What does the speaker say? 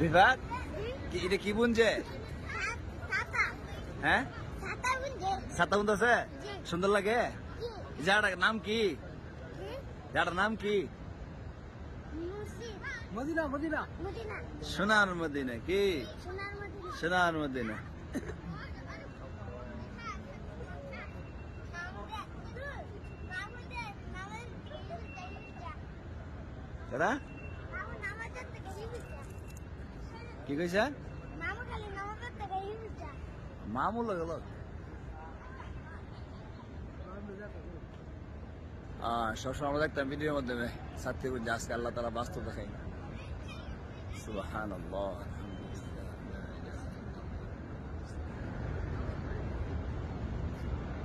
রিফাত কি এটা কি বুনছে? হ্যাঁ ছাতা বুনতেছে, সুন্দর লাগে। জায়গাটার নাম কি? জায়গাটার নাম কি? মদিনা মদিনা সোনার মদিনা। কি সোনার মদিনা? কেডা কি কইছে? মামুল গেল। সবসময় আমরা দেখতাম ভিডিওর মাধ্যমে, সাথে আজকে আল্লাহ তাআলা বাস্তব দেখাই। সুবহানাল্লাহ।